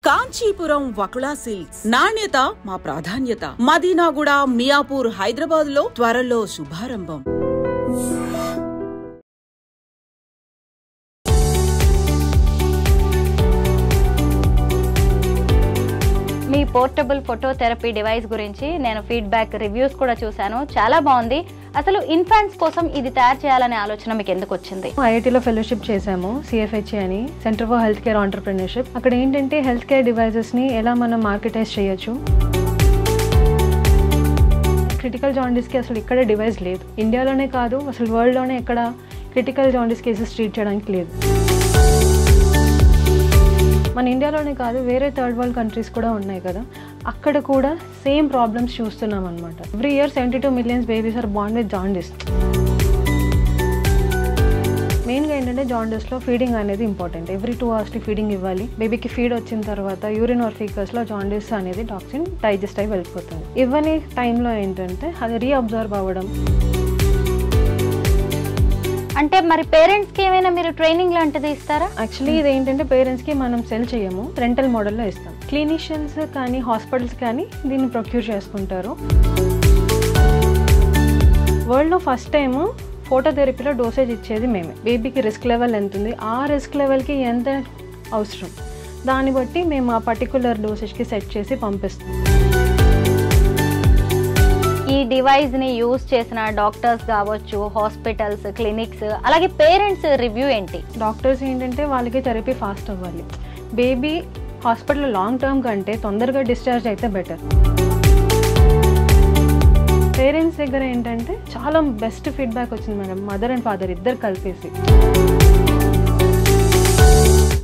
Kanchipuram Vakula silks నాణ్యత మా ప్రాధాన్యత. మదీనాగూడ, మియాపూర్, హైదరాబాద్ లో త్వరలో శుభారంభం. మీ పోర్టబుల్ ఫోటోథెరపీ డివైస్ గురించి నేను ఫీడ్బ్యాక్ రివ్యూస్ కూడా చూశాను. చాలా బాగుంది. అసలు ఇన్ఫాంట్స్ కోసం ఇది తయారు చేయాలనే ఆలోచన మీకు ఎందుకు వచ్చింది? ఐఐటీలో ఫెలోషిప్ చేశాము, సిఎఫ్హెచ్ఏ అని, centre for health care entrepreneurship. అక్కడ ఏంటంటే హెల్త్ కేర్ డివైజెస్ని ఎలా మనం మార్కెటైజ్ చేయొచ్చు. క్రిటికల్ జాండీస్కి అసలు ఇక్కడ డివైస్ లేదు. ఇండియాలోనే కాదు, అసలు వరల్డ్లోనే ఎక్కడ క్రిటికల్ జాండీస్ కేసెస్ ట్రీట్ చేయడానికి లేదు. మన ఇండియాలోనే కాదు, వేరే థర్డ్ వరల్డ్ కంట్రీస్ కూడా ఉన్నాయి కదా, అక్కడ కూడా సేమ్ ప్రాబ్లమ్స్ చూస్తున్నాం అనమాట. Every year 72 millions babies are born with jaundice. మెయిన్గా ఏంటంటే జాండీస్లో ఫీడింగ్ అనేది ఇంపార్టెంట్. ఎవ్రీ 2 అవర్స్కి ఫీడింగ్ ఇవ్వాలి. బేబీకి ఫీడ్ వచ్చిన తర్వాత యూరిన్ ఆర్ ఫీకస్లో జాండీస్ అనేది టాక్సిన్ డైజెస్ట్ అయ్యి వెళ్ళిపోతుంది. ఇవ్వని టైంలో ఏంటంటే అది రీఅబ్జర్వ్ అవ్వడం. అంటే మరి పేరెంట్స్కి ఏమైనా మీరు ట్రైనింగ్ లాంటిది ఇస్తారా? యాక్చువల్లీ ఇది ఏంటంటే పేరెంట్స్కి మనం సెల్ చేయము, రెంటల్ మోడల్లో ఇస్తాం. క్లినిషియన్స్ కానీ హాస్పిటల్స్ కానీ దీన్ని ప్రొక్యూర్ చేసుకుంటారు. వరల్డ్లో ఫస్ట్ టైము ఫోటోథెరపీలో డోసేజ్ ఇచ్చేది మేమే. బేబీకి రిస్క్ లెవెల్ ఎంత ఉంది, ఆ రిస్క్ లెవెల్కి ఎంత అవసరం, దాన్ని బట్టి మేము ఆ పర్టికులర్ డోసేజ్కి సెట్ చేసి పంపిస్తాం. ఈ డివైస్ని యూజ్ చేసిన డాక్టర్స్ కావచ్చు, హాస్పిటల్స్, క్లినిక్స్, అలాగే పేరెంట్స్ రివ్యూ ఏంటి? డాక్టర్స్ ఏంటంటే వాళ్ళకి థెరపీ ఫాస్ట్ అవ్వాలి. బేబీ హాస్పిటల్ లాంగ్ టర్మ్ కంటే తొందరగా డిశ్చార్జ్ అయితే బెటర్. పేరెంట్స్ దగ్గర ఏంటంటే చాలా బెస్ట్ ఫీడ్బ్యాక్ వచ్చింది మేడం, మదర్ అండ్ ఫాదర్ ఇద్దరు కలిపేసి.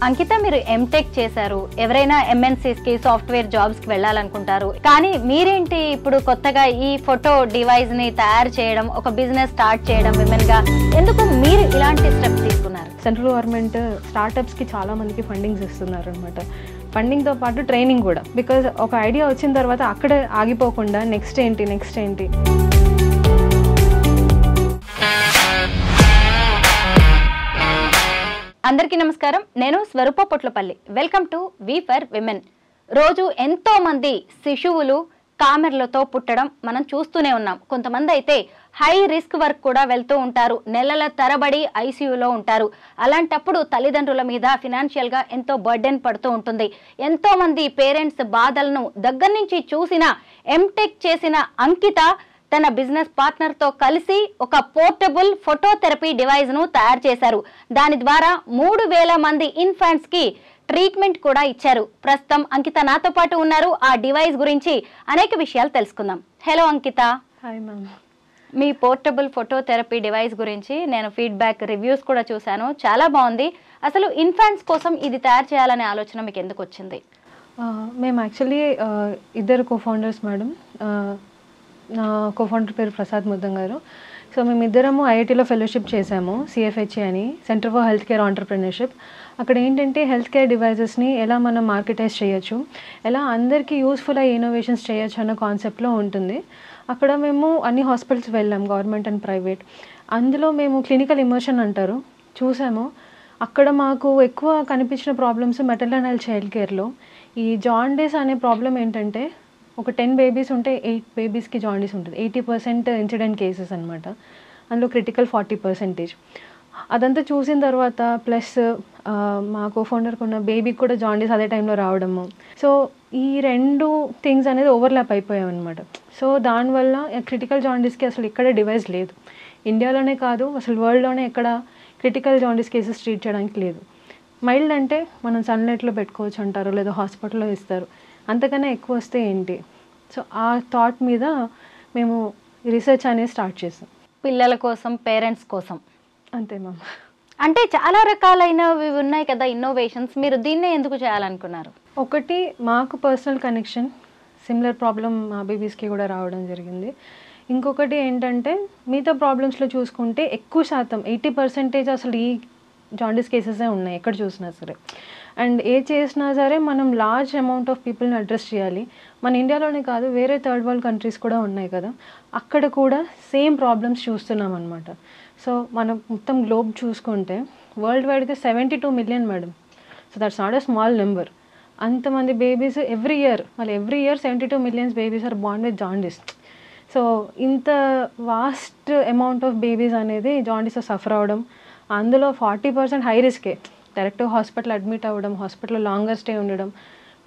అంకిత, మీరు ఎంటెక్ చేశారు, ఎవరైనా ఎంఎన్సీస్కి సాఫ్ట్వేర్ జాబ్స్కి వెళ్ళాలనుకుంటారు, కానీ మీరేంటి ఇప్పుడు కొత్తగా ఈ ఫోటో డివైస్ని తయారు చేయడం, ఒక బిజినెస్ స్టార్ట్ చేయడం విమెన్గా, ఎందుకు మీరు ఇలాంటి స్టెప్ తీసుకున్నారు? సెంట్రల్ గవర్నమెంట్ స్టార్టప్స్కి చాలా మందికి ఫండింగ్స్ ఇస్తున్నారు అనమాట. ఫండింగ్తో పాటు ట్రైనింగ్ కూడా. బికాజ్ ఒక ఐడియా వచ్చిన తర్వాత అక్కడే ఆగిపోకుండా నెక్స్ట్ ఏంటి. అందరికీ నమస్కారం. నేను Swaroopa Potlapalli. Welcome to V for women. రోజు ఎంతో మంది శిశువులు కామెర్లతో పుట్టడం మనం చూస్తూనే ఉన్నాం. కొంతమంది అయితే హై రిస్క్ వర్క్ కూడా వెళ్తూ ఉంటారు, నెలల తరబడి ఐసీయూలో ఉంటారు. అలాంటప్పుడు తల్లిదండ్రుల మీద ఫినాన్షియల్గా ఎంతో బర్డెన్ పడుతూ ఉంటుంది. ఎంతో మంది పేరెంట్స్ బాధలను దగ్గర నుంచి చూసిన ఎంటెక్ చేసిన అంకిత తన బిజినెస్ పార్ట్నర్తో కలిసి ఒక పోర్టబుల్ ఫోటోథెరపీ డివైస్ను తయారు చేశారు. దాని ద్వారా 3000 మంది ఇన్ఫాంట్స్కి ట్రీట్మెంట్ కూడా ఇచ్చారు. ప్రస్తుతం అంకిత నాతో పాటు ఉన్నారు. ఆ డివైస్ గురించి అనేక విషయాలు తెలుసుకుందాం. హలో అంకిత. Hi ma'am. మీ పోర్టబుల్ ఫోటోథెరపీ డివైస్ గురించి నేను ఫీడ్బ్యాక్ రివ్యూస్ కూడా చూశాను. చాలా బాగుంది. అసలు ఇన్ఫాంట్స్ కోసం ఇది తయారు చేయాలనే ఆలోచన మీకు ఎందుకు వచ్చింది? మేము యాక్చువల్లీ ఇద్దరు కోఫౌండర్స్ మేడం. నా కోఫౌండర్ పేరు ప్రసాద్ ముద్దం గారు. సో మేమిద్దరము ఐఐటీలో ఫెలోషిప్ చేశాము, సిఎఫ్హెచ్ఏ అని, centre for health care entrepreneurship. అక్కడ ఏంటంటే హెల్త్ కేర్ డివైజెస్ని ఎలా మనం మార్కెటైజ్ చేయొచ్చు, ఎలా అందరికీ యూస్ఫుల్ అయ్యే ఇన్నోవేషన్స్ చేయొచ్చు అన్న కాన్సెప్ట్లో ఉంటుంది. అక్కడ మేము అన్ని హాస్పిటల్స్ వెళ్ళాం, గవర్నమెంట్ అండ్ ప్రైవేట్. అందులో మేము క్లినికల్ ఇమర్షన్ అంటారు చూసాము. అక్కడ మాకు ఎక్కువ కనిపించిన ప్రాబ్లమ్స్ మెటర్నల్ అండ్ చైల్డ్ కేర్లో. ఈ జాండీస్ అనే ప్రాబ్లం ఏంటంటే ఒక 10 బేబీస్ ఉంటే 8 బేబీస్కి జాండీస్ ఉంటుంది. 80% ఇన్సిడెంట్ కేసెస్ అనమాట. అందులో క్రిటికల్ 40%. అదంతా చూసిన తర్వాత ప్లస్ మా కోఫౌండర్కి ఉన్న బేబీకి కూడా జాండీస్ అదే టైంలో రావడము. సో ఈ 2 థింగ్స్ అనేది ఓవర్లాప్ అయిపోయామన్నమాట. సో దానివల్ల క్రిటికల్ జాండీస్కి అసలు ఇక్కడ డివైస్ లేదు. ఇండియాలోనే కాదు, అసలు వరల్డ్లోనే ఎక్కడ క్రిటికల్ జాండీస్ కేసెస్ ట్రీట్ చేయడానికి లేదు. మైల్డ్ అంటే మనం సన్లైట్లో పెట్టుకోవచ్చు అంటారు, లేదా హాస్పిటల్లో ఇస్తారు. అంతకన్నా ఎక్కువ వస్తే ఏంటి? సో ఆ థాట్ మీద మేము రీసెర్చ్ అనేది స్టార్ట్ చేసాం. పిల్లల కోసం, పేరెంట్స్ కోసం. అంతే మ్యామ్. అంటే చాలా రకాలైనవి ఉన్నాయి కదా ఇన్నోవేషన్స్, మీరు దీన్నే ఎందుకు చేయాలనుకున్నారు? ఒకటి, మాకు పర్సనల్ కనెక్షన్, సిమిలర్ ప్రాబ్లం మా బేబీస్కి కూడా రావడం జరిగింది. ఇంకొకటి ఏంటంటే మిగతా ప్రాబ్లమ్స్లో చూసుకుంటే ఎక్కువ శాతం 80% అసలు ఈ జాండీస్ కేసెసే ఉన్నాయి ఎక్కడ చూసినా సరే. అండ్ ఏ చేసినా సరే మనం లార్జ్ అమౌంట్ ఆఫ్ పీపుల్ని అడ్రస్ చేయాలి. మన ఇండియాలోనే కాదు, వేరే థర్డ్ వరల్డ్ కంట్రీస్ కూడా ఉన్నాయి కదా, అక్కడ కూడా సేమ్ ప్రాబ్లమ్స్ చూస్తున్నాం అనమాట. సో మనం మొత్తం గ్లోబ్ చూసుకుంటే వరల్డ్ వైడ్గా 72 million madam. So that's not a small number. అంతమంది babies every year 72 million babies are born with jaundice. So ఇంత వాస్ట్ అమౌంట్ ఆఫ్ బేబీస్ అనేది జాండీస్తో సఫర్ అవ్వడం, అందులో 40% హై రిస్కే. డైరెక్ట్ హాస్పిటల్ అడ్మిట్ అవ్వడం, హాస్పిటల్లో లాంగర్ స్టే ఉండడం,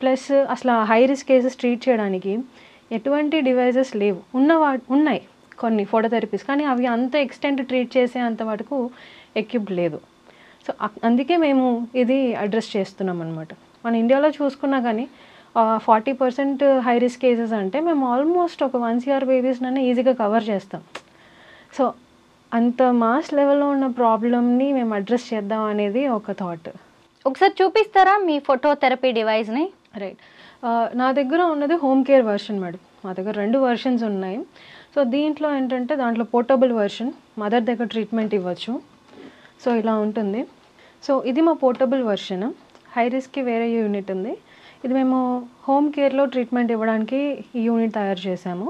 ప్లస్ అసలు హై రిస్క్ కేసెస్ ట్రీట్ చేయడానికి ఎటువంటి డివైజెస్ లేవు. ఉన్నాయి కొన్ని ఫోటోథెరపీస్, కానీ అవి అంత ఎక్స్టెంట్ ట్రీట్ చేసే అంత వరకు ఎక్విప్డ్ లేదు. సో అందుకే మేము ఇది అడ్రస్ చేస్తున్నాం అనమాట. మన ఇండియాలో చూసుకున్నా కానీ 40% హై రిస్క్ కేసెస్ అంటే మేము ఆల్మోస్ట్ ఒక 1 year బేబీస్నైనా ఈజీగా కవర్ చేస్తాం. సో అంత మాస్ లెవెల్లో ఉన్న ప్రాబ్లమ్ని మేము అడ్రస్ చేద్దాం అనేది ఒక థాట్. ఒకసారి చూపిస్తారా మీ ఫోటోథెరపీ డివైస్ని? రైట్, నా దగ్గర ఉన్నది హోమ్ కేర్ వర్షన్ మేడం. మా దగ్గర 2 versions ఉన్నాయి. సో దీంట్లో ఏంటంటే దాంట్లో పోర్టబుల్ వర్షన్, మదర్ దగ్గర ట్రీట్మెంట్ ఇవ్వచ్చు. సో ఇలా ఉంటుంది. సో ఇది మా పోర్టబుల్ వర్షన్. హై రిస్క్కి వేరే యూనిట్ ఉంది. ఇది మేము హోమ్ కేర్లో ట్రీట్మెంట్ ఇవ్వడానికి ఈ యూనిట్ తయారు చేసాము.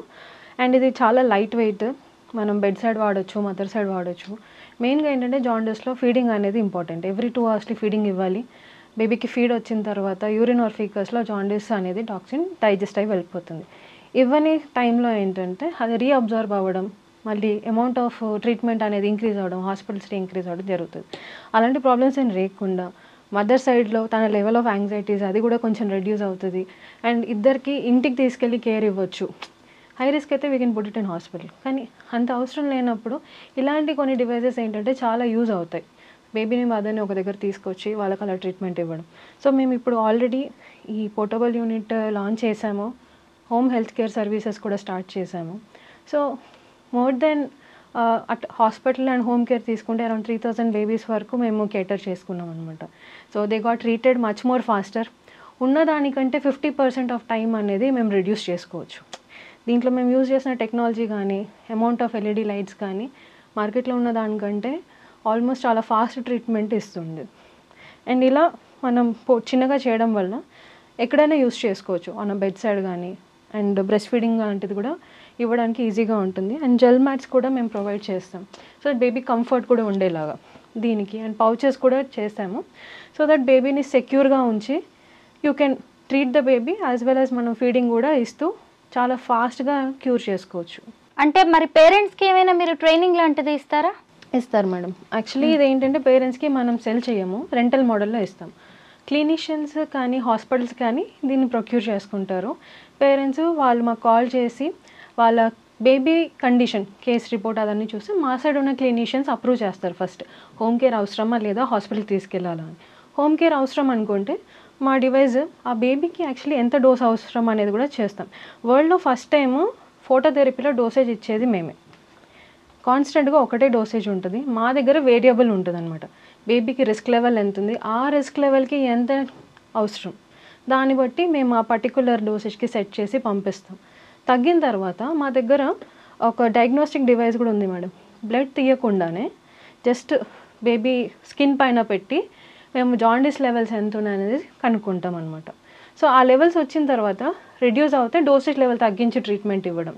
అండ్ ఇది చాలా లైట్ వెయిట్, మనం బెడ్ సైడ్ వాడచ్చు, మదర్ సైడ్ వాడచ్చు. మెయిన్గా ఏంటంటే జాండీస్లో ఫీడింగ్ అనేది ఇంపార్టెంట్. ఎవ్రీ 2 hours ఫీడింగ్ ఇవ్వాలి. బేబీకి ఫీడ్ వచ్చిన తర్వాత యూరిన్ ఆర్ ఫీకస్లో జాండీస్ అనేది టాక్సిన్ డైజెస్ట్ అయ్యి వెళ్ళిపోతుంది. ఇవన్నీ టైంలో ఏంటంటే అది రీఅబ్జర్వ్ అవ్వడం, మళ్ళీ అమౌంట్ ఆఫ్ ట్రీట్మెంట్ అనేది ఇంక్రీజ్ అవ్వడం, హాస్పిటల్ స్టే ఇంక్రీజ్ అవ్వడం జరుగుతుంది. అలాంటి ప్రాబ్లమ్స్ ఏం లేకుండా మదర్ సైడ్లో తన లెవెల్ ఆఫ్ యాంగ్జైటీస్ అది కూడా కొంచెం రెడ్యూస్ అవుతుంది. అండ్ ఇద్దరికి ఇంటికి తీసుకెళ్ళి కేర్ ఇవ్వచ్చు. హై రిస్క్ అయితే we can put it in hospital, కానీ అంత అవసరం లేనప్పుడు ఇలాంటి కొన్ని డివైజెస్ ఏంటంటే చాలా యూజ్ అవుతాయి. బేబీని మదర్ని ఒక దగ్గర తీసుకొచ్చి వాళ్ళకి అలా ట్రీట్మెంట్ ఇవ్వడం. సో మేము ఇప్పుడు ఆల్రెడీ ఈ పోర్టబుల్ యూనిట్ లాంచ్ చేసాము. హోమ్ హెల్త్ కేర్ సర్వీసెస్ కూడా స్టార్ట్ చేసాము. So more then at hospital and home care తీసుకుంటే అరౌండ్ 3000 బేబీస్ వరకు మేము కేటర్ చేసుకున్నాం అనమాట. So they got treated much more faster. ఉన్నదానికంటే 50% ఆఫ్ టైం అనేది మేము రిడ్యూస్ చేసుకోవచ్చు. దీంట్లో మేము యూజ్ చేసిన టెక్నాలజీ కానీ, అమౌంట్ ఆఫ్ ఎల్ఈడి లైట్స్ కానీ మార్కెట్లో ఉన్న దానికంటే ఆల్మోస్ట్ చాలా ఫాస్ట్ ట్రీట్మెంట్ ఇస్తుంది. అండ్ ఇలా మనం చిన్నగా చేయడం వల్ల ఎక్కడైనా యూస్ చేసుకోవచ్చు, ఆన్ బెడ్ సైడ్ కానీ. అండ్ బ్రెస్ట్ ఫీడింగ్ లాంటిది కూడా ఇవ్వడానికి ఈజీగా ఉంటుంది. అండ్ జెల్ మ్యాట్స్ కూడా మేము ప్రొవైడ్ చేస్తాం, సో దట్ బేబీ కంఫర్ట్ కూడా ఉండేలాగా దీనికి. అండ్ పౌచెస్ కూడా చేస్తాము, సో దట్ బేబీని సెక్యూర్గా ఉంచి you can treat the baby as well as మనం ఫీడింగ్ కూడా ఇస్తూ చాలా ఫాస్ట్గా క్యూర్ చేసుకోవచ్చు. అంటే మరి పేరెంట్స్కి ఏమైనా మీరు ట్రైనింగ్ లాంటిది ఇస్తారా? ఇస్తారు మేడం. యాక్చువల్లీ ఇది ఏంటంటే పేరెంట్స్కి మనం సెల్ చేయము, రెంటల్ మోడల్లో ఇస్తాం. క్లినిషియన్స్ కానీ హాస్పిటల్స్ కానీ దీన్ని ప్రొక్యూర్ చేసుకుంటారు. పేరెంట్స్ వాళ్ళు మాకు కాల్ చేసి వాళ్ళ బేబీ కండిషన్ కేస్ రిపోర్ట్ అదన్నీ చూసి మా సైడ్ ఉన్న క్లినిషియన్స్ అప్రూవ్ చేస్తారు ఫస్ట్ హోమ్ కేర్ అవసరమా లేదా హాస్పిటల్కి తీసుకెళ్ళాలా అని. హోమ్ కేర్ అవసరం అనుకుంటే మా డివైజ్ ఆ బేబీకి యాక్చువల్లీ ఎంత డోస్ అవసరం అనేది కూడా చేస్తాం. వరల్డ్లో ఫస్ట్ టైము ఫోటోథెరపీలో డోసేజ్ ఇచ్చేది మేమే. కాన్స్టెంట్గా ఒకటే డోసేజ్ ఉంటుంది. మా దగ్గర వేరియబుల్ ఉంటుంది అనమాట. బేబీకి రిస్క్ లెవెల్ ఎంత ఉంది, ఆ రిస్క్ లెవెల్కి ఎంత అవసరం, దాన్ని బట్టి మేము ఆ పర్టికులర్ డోసేజ్కి సెట్ చేసి పంపిస్తాం. తగ్గిన తర్వాత మా దగ్గర ఒక డయాగ్నోస్టిక్ డివైస్ కూడా ఉంది మేడం. బ్లడ్ తీయకుండానే జస్ట్ బేబీ స్కిన్ పైన పెట్టి మేము జాండీస్ లెవెల్స్ ఎంత ఉన్నాయనేది కనుక్కుంటాం అనమాట. సో ఆ లెవెల్స్ వచ్చిన తర్వాత రిడ్యూస్ అవుతే డోసేజ్ లెవెల్ తగ్గించి ట్రీట్మెంట్ ఇవ్వడం.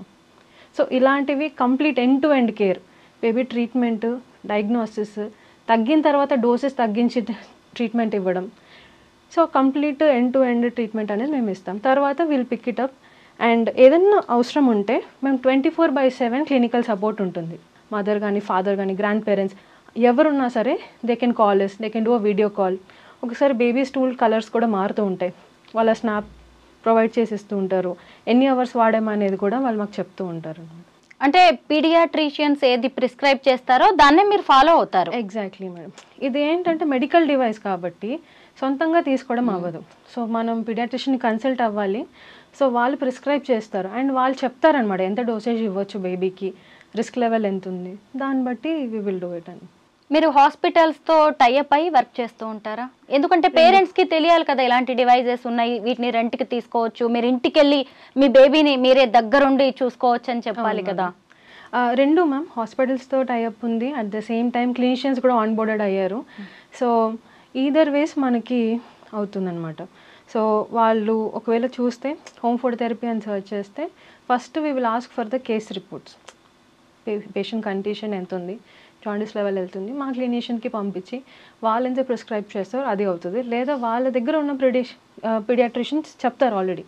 సో ఇలాంటివి complete end to end care, baby treatment, diagnosis, తగ్గిన తర్వాత డోసెస్ తగ్గించి ట్రీట్మెంట్ ఇవ్వడం. So complete end to end treatment అనేది మేము ఇస్తాం. తర్వాత we'll pick it up. And ఏదన్నా అవసరం ఉంటే మేము 24/7 క్లినికల్ సపోర్ట్ ఉంటుంది. మదర్ కానీ ఫాదర్ కానీ గ్రాండ్ పేరెంట్స్ ఎవరున్నా సరే they can call us, they can do a video call. ఒకసారి బేబీ స్టూల్ కలర్స్ కూడా మారుతూ ఉంటాయి, వాళ్ళ స్నాప్ ప్రొవైడ్ చేసి ఇస్తూ ఉంటారు. ఎన్ని అవర్స్ వాడామనేది కూడా వాళ్ళు మాకు చెప్తూ ఉంటారు. అంటే పీడియాట్రిషియన్స్ ఏది ప్రిస్క్రైబ్ చేస్తారో దాన్నే మీరు ఫాలో అవుతారు? Exactly madam. ఇది ఏంటంటే మెడికల్ డివైస్ కాబట్టి సొంతంగా తీసుకోవడం అవ్వదు. సో మనం పీడియాట్రిషియన్ని కన్సల్ట్ అవ్వాలి. సో వాళ్ళు ప్రిస్క్రైబ్ చేస్తారు అండ్ వాళ్ళు చెప్తారనమాట ఎంత డోసేజ్ ఇవ్వచ్చు బేబీకి, రిస్క్ లెవెల్ ఎంత ఉంది, దాన్ని బట్టి వి విల్ డూ ఇట్ అని. మీరు హాస్పిటల్స్తో టైఅప్ అయ్యి వర్క్ చేస్తూ ఉంటారా? ఎందుకంటే పేరెంట్స్కి తెలియాలి కదా ఇలాంటి డివైజెస్ ఉన్నాయి, వీటిని రెంట్కి తీసుకోవచ్చు, మీరు ఇంటికి వెళ్ళి మీ బేబీని మీరే దగ్గరుండి చూసుకోవచ్చు అని చెప్పాలి కదా. రెండు మ్యామ్, హాస్పిటల్స్తో టైఅప్ ఉంది, at the same time clinicians కూడా ఆన్బోర్డెడ్ అయ్యారు. సో ఈదర్ వేస్ మనకి అవుతుందన్నమాట. సో వాళ్ళు ఒకవేళ చూస్తే హోమ్ ఫోటోథెరపీ అని సర్చ్ చేస్తే first we will ask for the case reports. Patient condition ఎంత ఉంది, జాండీస్ లెవెల్ వెళ్తుంది, మా క్లినీషియన్కి పంపించి వాళ్ళు ఎంత ప్రిస్క్రైబ్ చేస్తారో అది అవుతుంది. లేదా వాళ్ళ దగ్గర ఉన్న పీడియాట్రిషియన్స్ చెప్తారు ఆల్రెడీ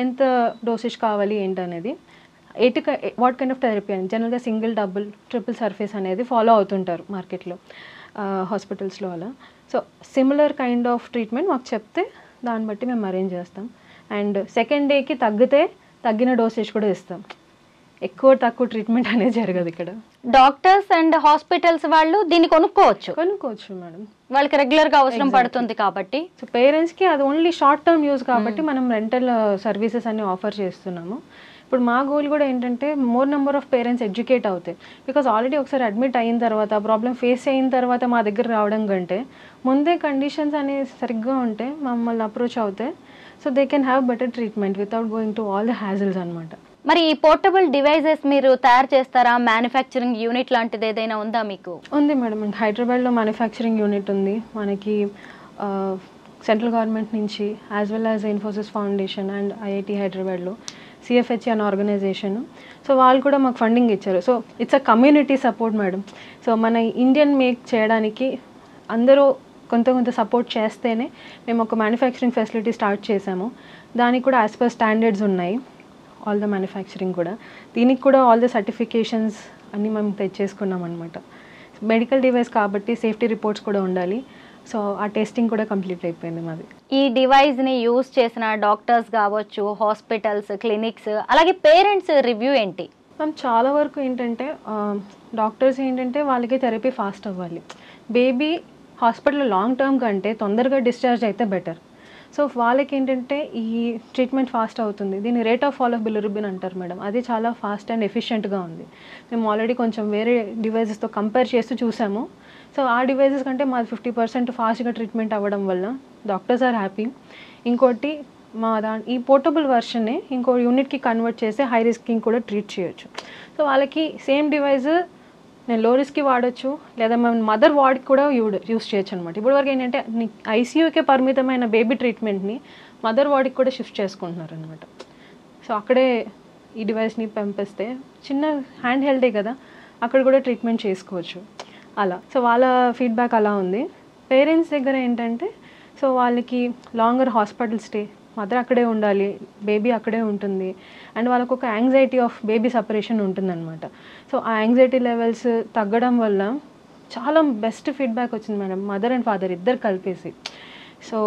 ఎంత డోసేజ్ కావాలి ఏంటనేది. వాట్ కైండ్ ఆఫ్ థెరపీ అని జనరల్గా సింగిల్, డబుల్, ట్రిపుల్ సర్ఫేస్ అనేది ఫాలో అవుతుంటారు మార్కెట్లో, హాస్పిటల్స్లో అలా. So similar kind of treatment మాకు చెప్తే దాన్ని బట్టి మేము అరేంజ్ చేస్తాం. అండ్ సెకండ్ డేకి తగ్గిన డోసేజ్ కూడా ఇస్తాం. ఎక్కువ తక్కువ ట్రీట్మెంట్ అనేది జరగదు ఇక్కడ. డాక్టర్స్ అండ్ హాస్పిటల్స్ వాళ్ళు దీన్ని కొనుక్కోవచ్చు మేడం, వాళ్ళకి రెగ్యులర్గా అవసరం పడుతుంది కాబట్టి. సో పేరెంట్స్కి అది ఓన్లీ షార్ట్ టర్మ్ యూజ్ కాబట్టి మనం రెంటల్ సర్వీసెస్ అన్ని ఆఫర్ చేస్తున్నాము. ఇప్పుడు మా గోల్ కూడా ఏంటంటే more number of parents educate అవుతాయి. బికాజ్ ఆల్రెడీ ఒకసారి అడ్మిట్ అయిన తర్వాత ప్రాబ్లం ఫేస్ అయిన తర్వాత మా దగ్గర రావడం కంటే ముందే కండిషన్స్ అనేవి సరిగ్గా ఉంటే మమ్మల్ని అప్రోచ్ అవుతాయి. So they can have better treatment without going to all the hassles అనమాట. మరి ఈ పోర్టబుల్ డివైజెస్ మీరు తయారు చేస్తారా? మ్యానుఫ్యాక్చరింగ్ యూనిట్ లాంటిది ఏదైనా ఉందా మీకు? ఉంది మేడం, హైదరాబాద్లో మ్యానుఫ్యాక్చరింగ్ యూనిట్ ఉంది మనకి. సెంట్రల్ గవర్నమెంట్ నుంచి as well as Infosys foundation and IIT హైదరాబాద్లో CFHE అనే ఆర్గనైజేషన్. సో వాళ్ళు కూడా మాకు ఫండింగ్ ఇచ్చారు. So it's a community support madam. So మన ఇండియన్ మేక్ చేయడానికి అందరూ కొంత సపోర్ట్ చేస్తేనే మేము ఒక మ్యానుఫ్యాక్చరింగ్ ఫెసిలిటీ స్టార్ట్ చేసాము. దానికి కూడా యాజ్ పర్ స్టాండర్డ్స్ ఉన్నాయి ఆల్ ద మ్యానుఫ్యాక్చరింగ్ కూడా. దీనికి కూడా ఆల్ ద సర్టిఫికేషన్స్ అన్నీ మేము తెచ్చేసుకున్నాం అనమాట. మెడికల్ డివైస్ కాబట్టి సేఫ్టీ రిపోర్ట్స్ కూడా ఉండాలి. సో ఆ టెస్టింగ్ కూడా కంప్లీట్ అయిపోయింది మాది. ఈ డివైస్ని యూజ్ చేసిన డాక్టర్స్ కావచ్చు, హాస్పిటల్స్, క్లినిక్స్, అలాగే పేరెంట్స్ రివ్యూ ఏంటి? మ్యామ్ చాలా వరకు ఏంటంటే డాక్టర్స్ ఏంటంటే వాళ్ళకి థెరపీ ఫాస్ట్ అవ్వాలి. బేబీ హాస్పిటల్లో లాంగ్ టర్మ్ కంటే తొందరగా డిశ్చార్జ్ అయితే బెటర్. సో వాళ్ళకి ఏంటంటే ఈ ట్రీట్మెంట్ ఫాస్ట్ అవుతుంది. దీన్ని rate of fall of bilirubin అంటారు మేడం. అది చాలా ఫాస్ట్ అండ్ ఎఫిషియెంట్గా ఉంది. మేము ఆల్రెడీ కొంచెం వేరే డివైజెస్తో కంపేర్ చేస్తూ చూసాము. సో ఆ డివైజెస్ కంటే మాది 50% ఫాస్ట్గా ట్రీట్మెంట్ అవ్వడం వల్ల డాక్టర్స్ ఆర్ హ్యాపీ. ఇంకోటి ఈ పోర్టబుల్ వర్షన్ని ఇంకో యూనిట్కి కన్వర్ట్ చేసి హై రిస్క్కి కూడా ట్రీట్ చేయొచ్చు. సో వాళ్ళకి సేమ్ డివైజ్ నేను లో రిస్క్కి వాడచ్చు, లేదా మేము మదర్ వార్డ్కి కూడా యూస్ చేయొచ్చు అనమాట. ఇప్పుడు వరకు ఏంటంటే ఐసీయూకే పరిమితమైన బేబీ ట్రీట్మెంట్ని మదర్ వార్డ్కి కూడా షిఫ్ట్ చేసుకుంటున్నారు అనమాట. సో అక్కడే ఈ డివైస్ని పంపిస్తే చిన్న హ్యాండ్ హెల్డే కదా, అక్కడ కూడా ట్రీట్మెంట్ చేసుకోవచ్చు అలా. సో వాళ్ళ ఫీడ్బ్యాక్ అలా ఉంది. పేరెంట్స్ దగ్గర ఏంటంటే సో వాళ్ళకి లాంగర్ హాస్పిటల్ స్టే, మదర్ అక్కడే ఉండాలి, బేబీ అక్కడే ఉంటుంది, అండ్ వాళ్ళకు ఒక యాంగ్జైటీ ఆఫ్ బేబీ సపరేషన్ ఉంటుందన్నమాట. సో ఆ యాంగ్జైటీ లెవెల్స్ తగ్గడం వల్ల చాలా బెస్ట్ ఫీడ్బ్యాక్ వచ్చింది మేడం, మదర్ అండ్ ఫాదర్ ఇద్దరు కలిపేసి. సో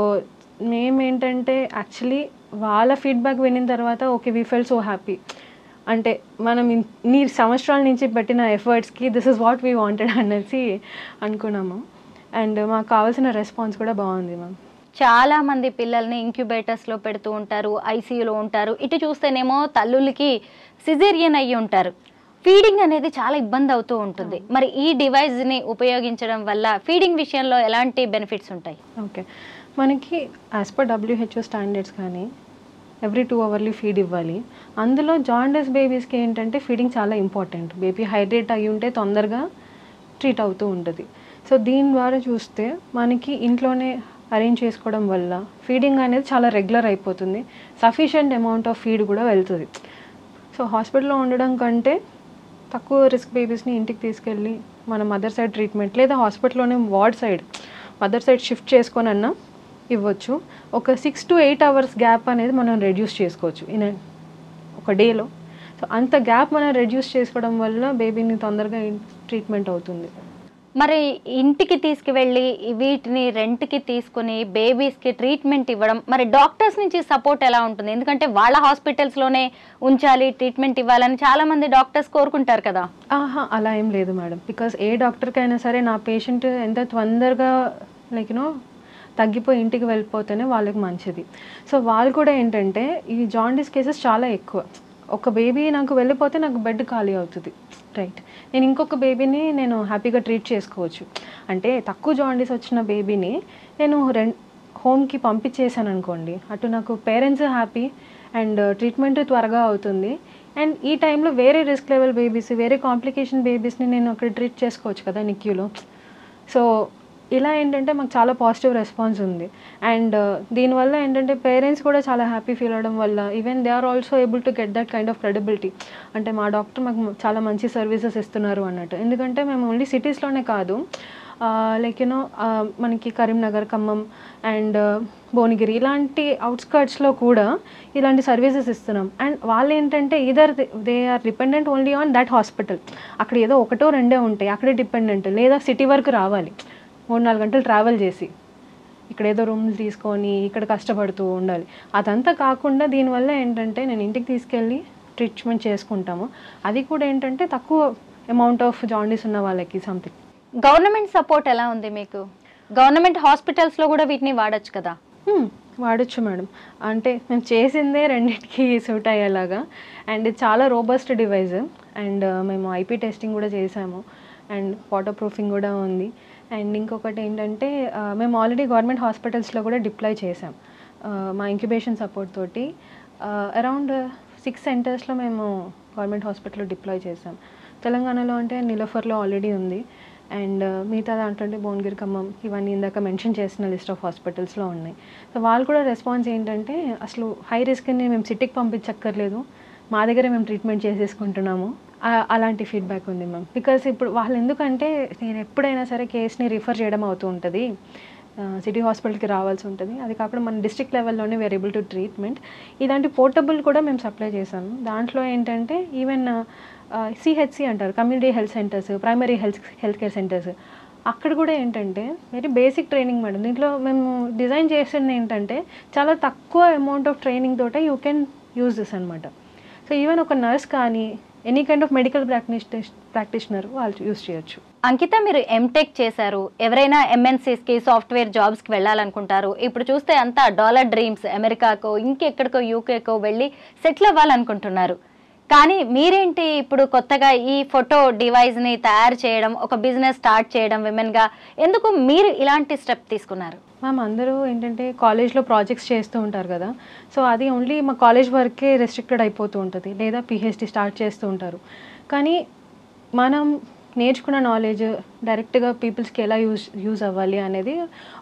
మేమేంటంటే యాక్చువల్లీ వాళ్ళ ఫీడ్బ్యాక్ వినిన తర్వాత okay we felt so happy. అంటే మనం ఇన్ని సంవత్సరాల నుంచి పెట్టిన ఎఫర్ట్స్కి this is what we wanted అనేసి అనుకున్నాము. అండ్ మాకు కావాల్సిన రెస్పాన్స్ కూడా బాగుంది మ్యామ్. చాలా మంది పిల్లల్ని ఇంక్యుబేటర్స్లో పెడుతూ ఉంటారు, ఐసీయూలో ఉంటారు. ఇటు చూస్తేనేమో తల్లులకి సిజేరియన్ అయ్యి ఉంటారు. ఫీడింగ్ అనేది చాలా ఇబ్బంది అవుతూ ఉంటుంది. మరి ఈ డివైస్ని ఉపయోగించడం వల్ల ఫీడింగ్ విషయంలో ఎలాంటి బెనిఫిట్స్ ఉంటాయి? ఓకే, మనకి యాజ్ పర్ WHO స్టాండర్డ్స్ కానీ ఎవ్రీ 2 అవర్లీ ఫీడ్ ఇవ్వాలి. అందులో జాండీస్ బేబీస్కి ఏంటంటే ఫీడింగ్ చాలా ఇంపార్టెంట్. బేబీ హైడ్రేట్ అయ్యి ఉంటే తొందరగా ట్రీట్ అవుతూ ఉంటుంది. సో దీని ద్వారా చూస్తే మనకి ఇంట్లోనే అరేంజ్ చేసుకోవడం వల్ల ఫీడింగ్ అనేది చాలా రెగ్యులర్ అయిపోతుంది. సఫిషియంట్ అమౌంట్ ఆఫ్ ఫీడ్ కూడా వెళ్తుంది. సో హాస్పిటల్లో ఉండడం కంటే తక్కువ రిస్క్ బేబీస్ని ఇంటికి తీసుకెళ్ళి మన మదర్ సైడ్ ట్రీట్మెంట్, లేదా హాస్పిటల్లోనే ward side mother side shift చేసుకొని అన్నా ఇవ్వచ్చు. ఒక 6 to 8 అవర్స్ గ్యాప్ అనేది మనం రెడ్యూస్ చేసుకోవచ్చు ఒక డేలో. సో అంత గ్యాప్ మనం రెడ్యూస్ చేసుకోవడం వల్ల బేబీని తొందరగా ట్రీట్మెంట్ అవుతుంది. మరి ఇంటికి తీసుకువెళ్ళి వీటిని రెంట్కి తీసుకుని బేబీస్కి ట్రీట్మెంట్ ఇవ్వడం, మరి డాక్టర్స్ నుంచి సపోర్ట్ ఎలా ఉంటుంది? ఎందుకంటే వాళ్ళ హాస్పిటల్స్లోనే ఉంచాలి, ట్రీట్మెంట్ ఇవ్వాలని చాలామంది డాక్టర్స్ కోరుకుంటారు కదా. అలా ఏం లేదు మేడం. బికాస్ ఏ డాక్టర్కైనా సరే నా పేషెంట్ ఎంత తొందరగా తగ్గిపోయి ఇంటికి వెళ్ళిపోతేనే వాళ్ళకి మంచిది. సో వాళ్ళు కూడా ఏంటంటే ఈ జాండీస్ కేసెస్ చాలా ఎక్కువ. ఒక బేబీ నాకు వెళ్ళిపోతే నాకు బెడ్ ఖాళీ అవుతుంది, రైట్, నేను ఇంకొక బేబీని నేను హ్యాపీగా ట్రీట్ చేసుకోవచ్చు. అంటే తక్కువ జాండీస్ వచ్చిన బేబీని నేను హోమ్కి పంపించేసాను అనుకోండి, అటు నాకు పేరెంట్స్ హ్యాపీ అండ్ ట్రీట్మెంట్ త్వరగా అవుతుంది. అండ్ ఈ టైంలో వేరే రిస్క్ లెవెల్ బేబీస్, వేరే కాంప్లికేషన్ బేబీస్ని నేను అక్కడ ట్రీట్ చేసుకోవచ్చు కదా నిక్యూలో. సో ఇలా ఏంటంటే మాకు చాలా పాజిటివ్ రెస్పాన్స్ ఉంది. అండ్ దీనివల్ల ఏంటంటే పేరెంట్స్ కూడా చాలా హ్యాపీ ఫీల్ అవ్వడం వల్ల even they are also able to get that kind of credibility. అంటే మా డాక్టర్ మాకు చాలా మంచి సర్వీసెస్ ఇస్తున్నారు అన్నట్టు. ఎందుకంటే మేము ఓన్లీ సిటీస్లోనే కాదు, లైక్ యూనో మనకి కరీంనగర్, ఖమ్మం అండ్ భువనగిరి ఇలాంటి అవుట్స్కర్ట్స్లో కూడా ఇలాంటి సర్వీసెస్ ఇస్తున్నాం. అండ్ వాళ్ళు ఏంటంటే they are dependent only on that hospital. అక్కడ ఏదో 1-2 ఉంటాయి, అక్కడే డిపెండెంట్. లేదా సిటీ వరకు రావాలి, 3-4 గంటలు ట్రావెల్ చేసి ఇక్కడ ఏదో రూమ్లు తీసుకొని ఇక్కడ కష్టపడుతూ ఉండాలి. అదంతా కాకుండా దీనివల్ల ఏంటంటే నేను ఇంటికి తీసుకెళ్ళి ట్రీట్మెంట్ చేసుకుంటాము. అది కూడా ఏంటంటే తక్కువ అమౌంట్ ఆఫ్ జాండీస్ ఉన్న వాళ్ళకి సంథింగ్. గవర్నమెంట్ సపోర్ట్ ఎలా ఉంది మీకు? గవర్నమెంట్ హాస్పిటల్స్లో కూడా వీటిని వాడచ్చు కదా? వాడచ్చు మేడం. అంటే మేము చేసిందే రెండింటికి సూట్ అయ్యేలాగా. అండ్ ఇది చాలా రోబస్ట్ డివైజ్. అండ్ మేము ఐపీ టెస్టింగ్ కూడా చేసాము అండ్ వాటర్ ప్రూఫింగ్ కూడా ఉంది. అండ్ ఇంకొకటి ఏంటంటే మేము ఆల్రెడీ గవర్నమెంట్ హాస్పిటల్స్లో కూడా డిప్లాయ్ చేసాం మా ఇంక్యుబేషన్ సపోర్ట్ తోటి. అరౌండ్ 6 సెంటర్స్లో మేము గవర్నమెంట్ హాస్పిటల్లో డిప్లాయ్ చేసాం. తెలంగాణలో అంటే నిలఫర్లో ఆల్రెడీ ఉంది. అండ్ మిగతా దాంట్లో అంటే భువనగిరి, ఖమ్మం ఇవన్నీ ఇందాక మెన్షన్ చేసిన లిస్ట్ ఆఫ్ హాస్పిటల్స్లో ఉన్నాయి. సో వాళ్ళు కూడా రెస్పాన్స్ ఏంటంటే అసలు హై రిస్క్ని మేము సిటీకి పంపించక్కర్లేదు, మా దగ్గరే మేము ట్రీట్మెంట్ చేసేసుకుంటున్నాము, అలాంటి ఫీడ్బ్యాక్ ఉంది మ్యామ్. బికాస్ ఇప్పుడు వాళ్ళు ఎందుకంటే నేను ఎప్పుడైనా సరే కేసుని రిఫర్ చేయడం అవుతూ ఉంటుంది, సిటీ హాస్పిటల్కి రావాల్సి ఉంటుంది. అది కాకుండా మన డిస్ట్రిక్ట్ లెవెల్లోనే వేర్ ఏబుల్ టు ట్రీట్మెంట్. ఇలాంటి పోర్టబుల్ కూడా మేము సప్లై చేశాము. దాంట్లో ఏంటంటే ఈవెన్ సిహెచ్సి అంటారు, community health centres, primary health care centres, అక్కడ కూడా ఏంటంటే వెరీ బేసిక్ ట్రైనింగ్ మేడం. దీంట్లో మేము డిజైన్ చేసింది ఏంటంటే చాలా తక్కువ అమౌంట్ ఆఫ్ ట్రైనింగ్ తోటే యూ కెన్ యూజ్ దిస్ అనమాట. సో ఈవెన్ ఒక నర్స్ కానీ any kind of medical practitioner వాళ్ళు యూజ్ చేయొచ్చు. అంకిత, మీరు ఎంటెక్ చేశారు, ఎవరైనా ఎంఎన్సీస్కి సాఫ్ట్వేర్ జాబ్స్కి వెళ్ళాలనుకుంటారు. ఇప్పుడు చూస్తే అంతా డాలర్ డ్రీమ్స్, అమెరికాకో ఇంకెక్కడికో యూకేకో వెళ్ళి సెటిల్ అవ్వాలనుకుంటున్నారు. కానీ మీరేంటి ఇప్పుడు కొత్తగా ఈ ఫోటో డివైస్ని తయారు చేయడం, ఒక బిజినెస్ స్టార్ట్ చేయడం విమెన్గా, ఎందుకు మీరు ఇలాంటి స్టెప్ తీసుకున్నారు? మ్యామ్ అందరూ ఏంటంటే కాలేజ్లో ప్రాజెక్ట్స్ చేస్తూ ఉంటారు కదా, సో అది ఓన్లీ మా కాలేజ్ వరకే రెస్ట్రిక్టెడ్ అయిపోతూ ఉంటుంది, లేదా పిహెచ్డి స్టార్ట్ చేస్తూ ఉంటారు. కానీ మనం నేర్చుకున్న నాలెడ్జ్ డైరెక్ట్గా పీపుల్స్కి ఎలా యూజ్ అవ్వాలి అనేది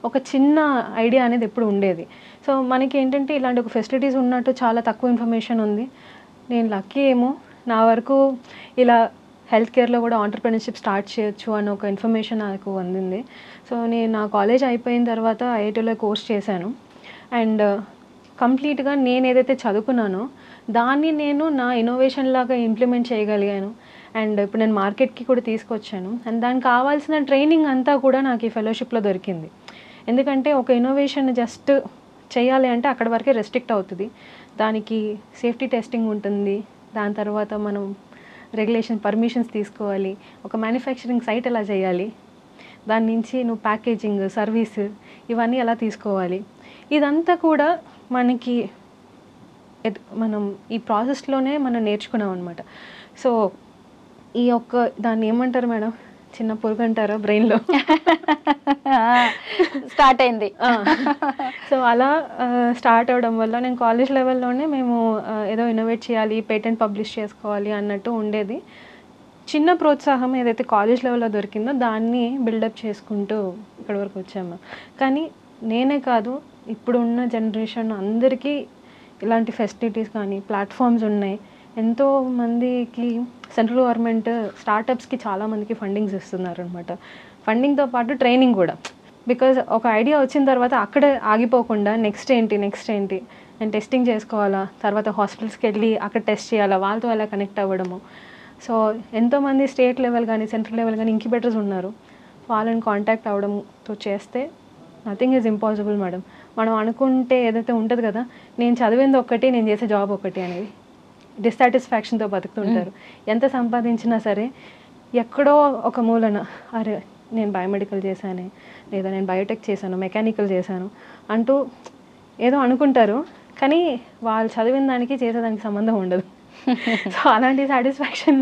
ఒక చిన్న ఐడియా అనేది ఎప్పుడు ఉండేది. సో మనకి ఏంటంటే ఇలాంటి ఒక ఫెసిలిటీస్ ఉన్నట్టు చాలా తక్కువ ఇన్ఫర్మేషన్ ఉంది. నేను లక్కీ ఏమో నా వరకు ఇలా హెల్త్ కేర్లో కూడా ఆంటర్‌ప్రెన్యూర్‌షిప్ స్టార్ట్ చేయొచ్చు అన్న ఒక ఇన్ఫర్మేషన్ నాకు అందింది. సో నేను నా కాలేజ్ అయిపోయిన తర్వాత ఐఐటీలో కోర్స్ చేశాను. అండ్ కంప్లీట్గా నేను ఏదైతే చదువుకున్నానో దాన్ని నేను నా ఇన్నోవేషన్ లాగా ఇంప్లిమెంట్ చేయగలిగాను. అండ్ ఇప్పుడు నేను మార్కెట్కి కూడా తీసుకొచ్చాను. అండ్ దానికి కావాల్సిన ట్రైనింగ్ అంతా కూడా నాకు ఈ ఫెలోషిప్లో దొరికింది. ఎందుకంటే ఒక ఇన్నోవేషన్ జస్ట్ చేయాలి అంటే అక్కడ వరకే రెస్ట్రిక్ట్ అవుతుంది. దానికి సేఫ్టీ టెస్టింగ్ ఉంటుంది, దాని తర్వాత మనం పర్మిషన్స్ తీసుకోవాలి, ఒక మ్యానుఫ్యాక్చరింగ్ సైట్ ఎలా చేయాలి, దాని నుంచి నువ్వు ప్యాకేజింగ్, సర్వీస్ ఇవన్నీ ఎలా తీసుకోవాలి, ఇదంతా కూడా మనం ఈ ప్రాసెస్లోనే మనం నేర్చుకున్నాం అనమాట. సో ఈ దాన్ని ఏమంటారు మేడం, చిన్న పురుగు అంటారా బ్రెయిన్లో స్టార్ట్ అయింది. సో అలా స్టార్ట్ అవ్వడం వల్ల నేను కాలేజ్ లెవెల్లోనే మేము ఏదో ఇన్నోవేట్ చేయాలి, పేటెంట్ పబ్లిష్ చేసుకోవాలి అన్నట్టు ఉండేది. చిన్న ప్రోత్సాహం ఏదైతే కాలేజ్ లెవెల్లో దొరికిందో దాన్ని బిల్డప్ చేసుకుంటూ ఇక్కడ వరకు వచ్చాము. కానీ నేనే కాదు, ఇప్పుడున్న జనరేషన్ అందరికీ ఇలాంటి ఫెసిలిటీస్ కానీ ప్లాట్ఫామ్స్ ఉన్నాయి. ఎంతో మందికి సెంట్రల్ గవర్నమెంట్ స్టార్టప్స్కి చాలామందికి ఫండింగ్స్ ఇస్తున్నారు అనమాట. ఫండింగ్తో పాటు ట్రైనింగ్ కూడా. బికాజ్ ఒక ఐడియా వచ్చిన తర్వాత అక్కడే ఆగిపోకుండా నెక్స్ట్ ఏంటి నేను టెస్టింగ్ చేసుకోవాలా, తర్వాత హాస్పిటల్స్కి వెళ్ళి అక్కడ టెస్ట్ చేయాలా, వాళ్ళతో ఎలా కనెక్ట్ అవ్వడము. సో ఎంతోమంది స్టేట్ లెవెల్ కానీ సెంట్రల్ లెవెల్ కానీ ఇంక్యుబేటర్స్ ఉన్నారు, వాళ్ళని కాంటాక్ట్ అవ్వడంతో చేస్తే నథింగ్ ఈజ్ ఇంపాసిబుల్ మేడం. మనం అనుకుంటే ఏదైతే ఉంటుంది కదా, నేను చదివింది ఒకటి, నేను చేసే జాబ్ ఒకటి అనేది డిస్సాటిస్ఫాక్షన్తో బతుకుతుంటారు. ఎంత సంపాదించినా సరే ఎక్కడో ఒక మూలన అరే నేను బయోమెడికల్ చేశానే, లేదా నేను బయోటెక్ చేశాను, మెకానికల్ చేశాను అంటూ ఏదో అనుకుంటారు. కానీ వాళ్ళు చదివిన దానికి చేసేదానికి సంబంధం ఉండదు. సో అలాంటి సాటిస్ఫాక్షన్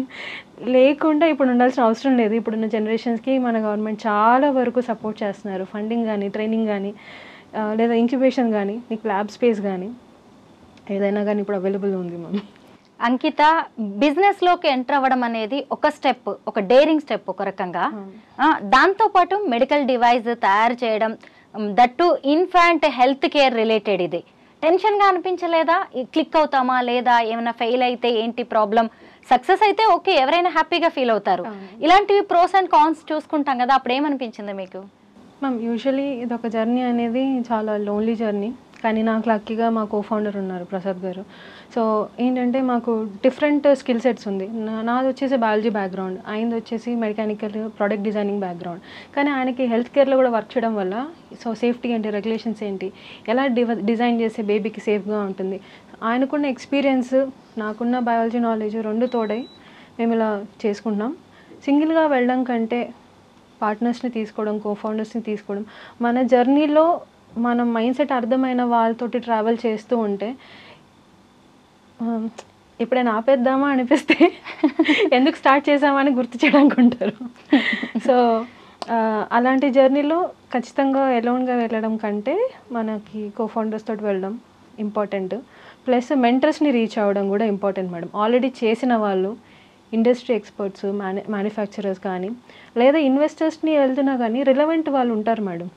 లేకుండా ఇప్పుడు ఉండాల్సిన అవసరం లేదు. ఇప్పుడున్న జనరేషన్స్కి మన గవర్నమెంట్ చాలా వరకు సపోర్ట్ చేస్తున్నారు. ఫండింగ్ కానీ, ట్రైనింగ్ కానీ, లేదా ఇంక్యుబేషన్ కానీ, మీకు ల్యాబ్ స్పేస్ కానీ ఏదైనా కానీ ఇప్పుడు అవైలబుల్ ఉంది మ్యామ్. అంకిత, బిజినెస్లోకి ఎంటర్ అవ్వడం అనేది ఒక స్టెప్, ఒక డేరింగ్ స్టెప్ ఒక రకంగా. దాంతోపాటు మెడికల్ డివైస్ తయారు చేయడం, that infant health care related, ఇది టెన్షన్గా అనిపించలేదా? క్లిక్ అవుతామా లేదా, ఏమైనా ఫెయిల్ అయితే ఏంటి ప్రాబ్లం, సక్సెస్ అయితే ఓకే ఎవరైనా హ్యాపీగా ఫీల్ అవుతారు. ఇలాంటివి ప్రోస్ అండ్ కాన్స్ చూసుకుంటాం కదా, అప్పుడు ఏమనిపించింది మీకు? మ్యామ్ యూజువలీ ఇది ఒక జర్నీ అనేది చాలా లోన్లీ జర్నీ, కానీ నాకు లక్కీగా మా కోఫౌండర్ ఉన్నారు ప్రసాద్ గారు. సో ఏంటంటే మాకు డిఫరెంట్ స్కిల్ సెట్స్ ఉంది. నాది వచ్చేసి బయాలజీ బ్యాక్గ్రౌండ్, ఆయనది వచ్చేసి మెకానికల్ ప్రోడక్ట్ డిజైనింగ్ బ్యాక్గ్రౌండ్. కానీ ఆయనకి హెల్త్ కేర్లో కూడా వర్క్ చేయడం వల్ల సో సేఫ్టీ ఏంటి, రెగ్యులేషన్స్ ఏంటి, ఎలా డిజైన్ చేస్తే బేబీకి సేఫ్గా ఉంటుంది, ఆయనకున్న ఎక్స్పీరియన్స్ నాకున్న బయాలజీ నాలెడ్జ్ రెండు తోడై మేము ఇలా చేసుకుంటున్నాం. సింగిల్గా వెళ్ళడం కంటే పార్ట్నర్స్ని తీసుకోవడం, కోఫౌండర్స్ని తీసుకోవడం, మన జర్నీలో మనం మైండ్ సెట్ అర్థమైన వాళ్ళతోటి ట్రావెల్ చేస్తూ ఉంటే ఎప్పుడైనా ఆపేద్దామా అనిపిస్తే ఎందుకు స్టార్ట్ చేసామని గుర్తు చేయడానికి ఉంటారు. సో అలాంటి జర్నీలో ఖచ్చితంగా ఎలోన్గా వెళ్ళడం కంటే మనకి కోఫౌండర్స్ తోటి వెళ్ళడం ఇంపార్టెంట్. ప్లస్ మెంటర్స్ని రీచ్ అవ్వడం కూడా ఇంపార్టెంట్ మేడం. ఆల్రెడీ చేసిన వాళ్ళు, ఇండస్ట్రీ ఎక్స్పర్ట్స్, మ్యానుఫ్యాక్చరర్స్ కానీ లేదా ఇన్వెస్టర్స్ని వెళ్తున్నా కానీ రిలవెంట్ వాళ్ళు ఉంటారు మేడం.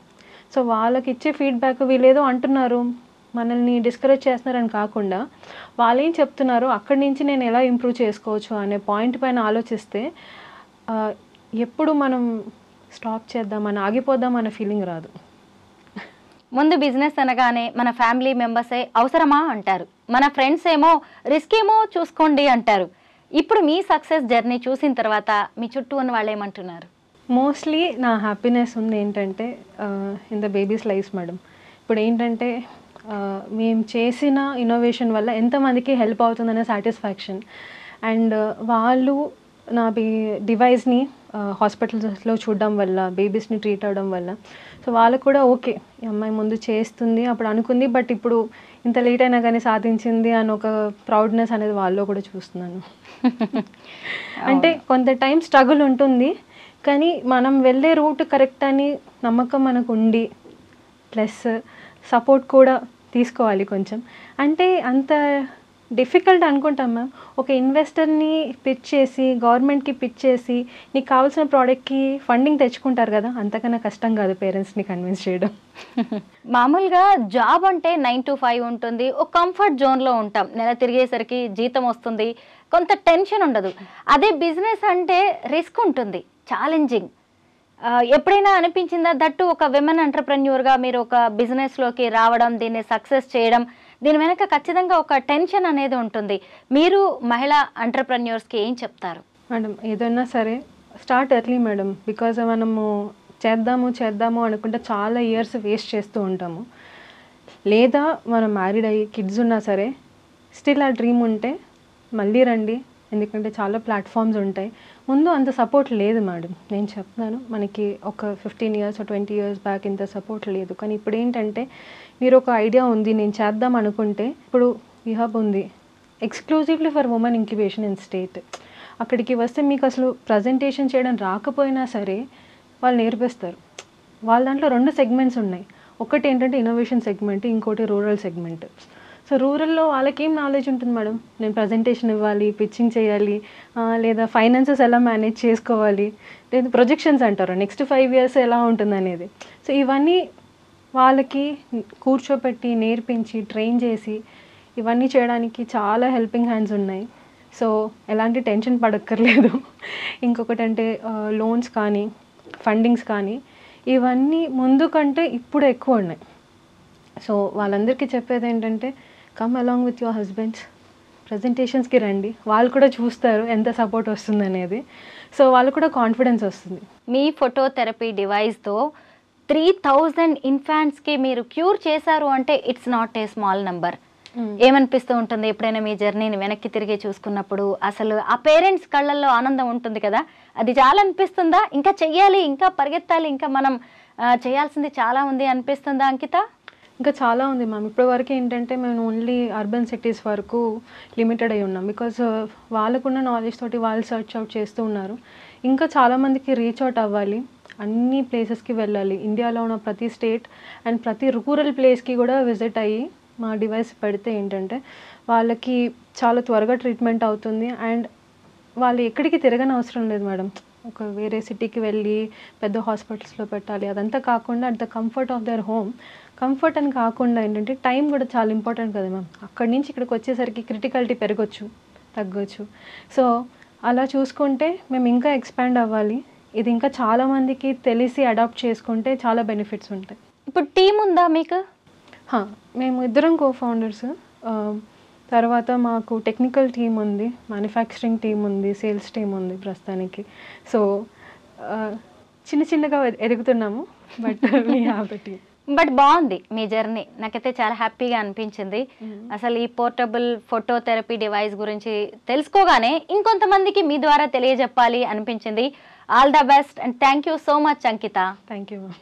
సో వాళ్ళకి ఇచ్చే ఫీడ్బ్యాక్ వీళ్ళేదో అంటున్నారు మనల్ని డిస్కరేజ్ చేస్తున్నారని కాకుండా వాళ్ళు ఏం చెప్తున్నారో అక్కడి నుంచి నేను ఎలా ఇంప్రూవ్ చేసుకోవచ్చు అనే పాయింట్ పైన ఆలోచిస్తే ఎప్పుడు మనం స్టాప్ చేద్దామని, ఆగిపోదామనే ఫీలింగ్ రాదు. ముందు బిజినెస్ అనగానే మన ఫ్యామిలీ మెంబర్సే అవసరమా అంటారు, మన ఫ్రెండ్స్ ఏమో రిస్క్ ఏమో చూసుకోండి అంటారు. ఇప్పుడు మీ సక్సెస్ జర్నీ చూసిన తర్వాత మీ చుట్టూ ఉన్న వాళ్ళు ఏమంటున్నారు? మోస్ట్లీ నా హ్యాపీనెస్ ఉంది ఏంటంటే in the babies life madam. ఇప్పుడు ఏంటంటే మేము చేసిన ఇన్నోవేషన్ వల్ల ఎంతమందికి హెల్ప్ అవుతుందనే సాటిస్ఫాక్షన్, అండ్ వాళ్ళు నా డివైస్ని హాస్పిటల్స్లో చూడడం వల్ల, బేబీస్ని ట్రీట్ అవ్వడం వల్ల సో వాళ్ళకు కూడా ఓకే ఈ అమ్మాయి ముందు చేస్తుంది అప్పుడు అనుకుంది బట్ ఇప్పుడు ఇంత లేట్ అయినా కానీ సాధించింది అని ఒక ప్రౌడ్నెస్ అనేది వాళ్ళలో కూడా చూస్తున్నాను. అంటే కొంత టైం స్ట్రగుల్ ఉంటుంది కానీ మనం వెళ్ళే రూట్ కరెక్ట్ అని నమ్మకం మనకు ఉండి ప్లస్ సపోర్ట్ కూడా తీసుకోవాలి కొంచెం. అంటే అంత డిఫికల్ట్ అనుకుంటాం మ్యామ్. ఒక ఇన్వెస్టర్ని పిచ్ చేసి, గవర్నమెంట్కి పిచ్ చేసి నీకు కావాల్సిన ప్రోడక్ట్కి ఫండింగ్ తెచ్చుకుంటారు కదా, అంతకన్నా కష్టం కాదు పేరెంట్స్ని కన్విన్స్ చేయడం. మామూలుగా జాబ్ అంటే 9 to 5 ఉంటుంది, ఒక కంఫర్ట్ జోన్లో ఉంటాం, నెల తిరిగేసరికి జీతం వస్తుంది, కొంత టెన్షన్ ఉండదు. అదే బిజినెస్ అంటే రిస్క్ ఉంటుంది, ఛాలెంజింగ్. ఎప్పుడైనా అనిపించిందా, దట్టు ఒక విమెన్ ఎంటర్ప్రెన్యూర్గా మీరు ఒక బిజినెస్లోకి రావడం, దీన్ని సక్సెస్ చేయడం, దీని వెనక ఖచ్చితంగా ఒక టెన్షన్ అనేది ఉంటుంది. మీరు మహిళా ఎంటర్ప్రెన్యూర్స్కి ఏం చెప్తారు? మేడం ఏదైనా సరే స్టార్ట్ ఎర్లీ మేడం. బికాజ్ మనము చేద్దాము అనుకుంటే చాలా ఇయర్స్ వేస్ట్ చేస్తూ ఉంటాము. లేదా మనం మ్యారీడ్ అయ్యి కిడ్స్ ఉన్నా సరే స్టిల్ ఆ డ్రీమ్ ఉంటే మళ్ళీ రండి, ఎందుకంటే చాలా ప్లాట్ఫామ్స్ ఉంటాయి. ముందు అంత సపోర్ట్ లేదు మేడం, నేను చెప్తున్నాను. మనకి ఒక 15 years 20 years బ్యాక్ ఇంత సపోర్ట్ లేదు. కానీ ఇప్పుడు ఏంటంటే మీరు ఒక ఐడియా ఉంది, నేను చేద్దాం అనుకుంటే ఇప్పుడు విహబ్ ఉంది, exclusively for women incubation in state. అక్కడికి వస్తే మీకు అసలు ప్రజెంటేషన్ చేయడం రాకపోయినా సరే వాళ్ళు నేర్పిస్తారు. వాళ్ళ దాంట్లో 2 segments ఉన్నాయి. ఒకటి ఏంటంటే ఇన్నోవేషన్ సెగ్మెంట్, ఇంకోటి రూరల్ సెగ్మెంట్. సో రూరల్లో వాళ్ళకి ఏం నాలెడ్జ్ ఉంటుంది మేడం, నేను ప్రజెంటేషన్ ఇవ్వాలి, పిచ్చింగ్ చేయాలి, లేదా ఫైనాన్సెస్ ఎలా మేనేజ్ చేసుకోవాలి, లేదా ప్రొజెక్షన్స్ అంటారు నెక్స్ట్ 5 years ఎలా ఉంటుంది అనేది. సో ఇవన్నీ వాళ్ళకి కూర్చోపెట్టి నేర్పించి ట్రైన్ చేసి ఇవన్నీ చేయడానికి చాలా హెల్పింగ్ హ్యాండ్స్ ఉన్నాయి. సో ఎలాంటి టెన్షన్ పడక్కర్లేదు. ఇంకొకటి అంటే లోన్స్ కానీ ఫండింగ్స్ కానీ ఇవన్నీ ముందు కంటే ఇప్పుడు ఎక్కువ ఉన్నాయి. సో వాళ్ళందరికీ చెప్పేది ఏంటంటే come along with your husbands, ప్రజెంటేషన్స్కి రండి, వాళ్ళు కూడా చూస్తారు ఎంత సపోర్ట్ వస్తుంది అనేది. సో వాళ్ళు కూడా కాన్ఫిడెన్స్ వస్తుంది. మీ ఫోటోథెరపీ డివైస్తో 3000 ఇన్ఫాంట్స్కి మీరు క్యూర్ చేశారు అంటే it's not a small number. ఏమనిపిస్తూ ఉంటుంది ఎప్పుడైనా మీ జర్నీని వెనక్కి తిరిగి చూసుకున్నప్పుడు? అసలు ఆ పేరెంట్స్ కళ్ళల్లో ఆనందం ఉంటుంది కదా, అది చాలా అనిపిస్తుందా? ఇంకా చెయ్యాలి, ఇంకా పరిగెత్తాలి, ఇంకా మనం చేయాల్సింది చాలా ఉంది అనిపిస్తుందా అంకిత? ఇంకా చాలా ఉంది మ్యామ్. ఇప్పటి వరకు ఏంటంటే మేము ఓన్లీ అర్బన్ సిటీస్ వరకు లిమిటెడ్ అయి ఉన్నాం. బికాజ్ వాళ్ళకున్న నాలెడ్జ్ తోటి వాళ్ళు సర్చ్ అవుట్ చేస్తూ ఉన్నారు. ఇంకా చాలామందికి రీచ్ అవుట్ అవ్వాలి, అన్ని ప్లేసెస్కి వెళ్ళాలి. ఇండియాలో ఉన్న ప్రతి స్టేట్ అండ్ ప్రతి రూరల్ ప్లేస్కి కూడా విజిట్ అయ్యి మా డివైస్ పెడితే ఏంటంటే వాళ్ళకి చాలా త్వరగా ట్రీట్మెంట్ అవుతుంది. అండ్ వాళ్ళు ఎక్కడికి తిరగని అవసరం లేదు మేడం. ఒక వేరే సిటీకి వెళ్ళి పెద్ద హాస్పిటల్స్లో పెట్టాలి అదంతా కాకుండా at the comfort of their home. Comfort అని కాకుండా ఏంటంటే టైం కూడా చాలా ఇంపార్టెంట్ కదా మ్యామ్. అక్కడి నుంచి ఇక్కడికి వచ్చేసరికి క్రిటికాలిటీ పెరగచ్చు, తగ్గొచ్చు. సో అలా చూసుకుంటే మేము ఇంకా ఎక్స్పాండ్ అవ్వాలి. ఇది ఇంకా చాలామందికి తెలిసి అడాప్ట్ చేసుకుంటే చాలా బెనిఫిట్స్ ఉంటాయి. ఇప్పుడు టీం ఉందా మీకు? మేము ఇద్దరం కో-ఫౌండర్స్. తర్వాత మాకు టెక్నికల్ టీం ఉంది, మ్యానుఫ్యాక్చరింగ్ టీం ఉంది, సేల్స్ టీం ఉంది ప్రస్తుతానికి. సో చిన్న చిన్నగా ఎదుగుతున్నాము. But we have the team. But బాగుంది మీ జర్నీ, నాకైతే చాలా హ్యాపీగా అనిపించింది. అసలు ఈ పోర్టబుల్ ఫోటోథెరపీ డివైస్ గురించి తెలుసుకోగానే ఇంకొంతమందికి మీ ద్వారా తెలియజెప్పాలి అనిపించింది. All the best and thank you so much Ankita. Thank you ma'am.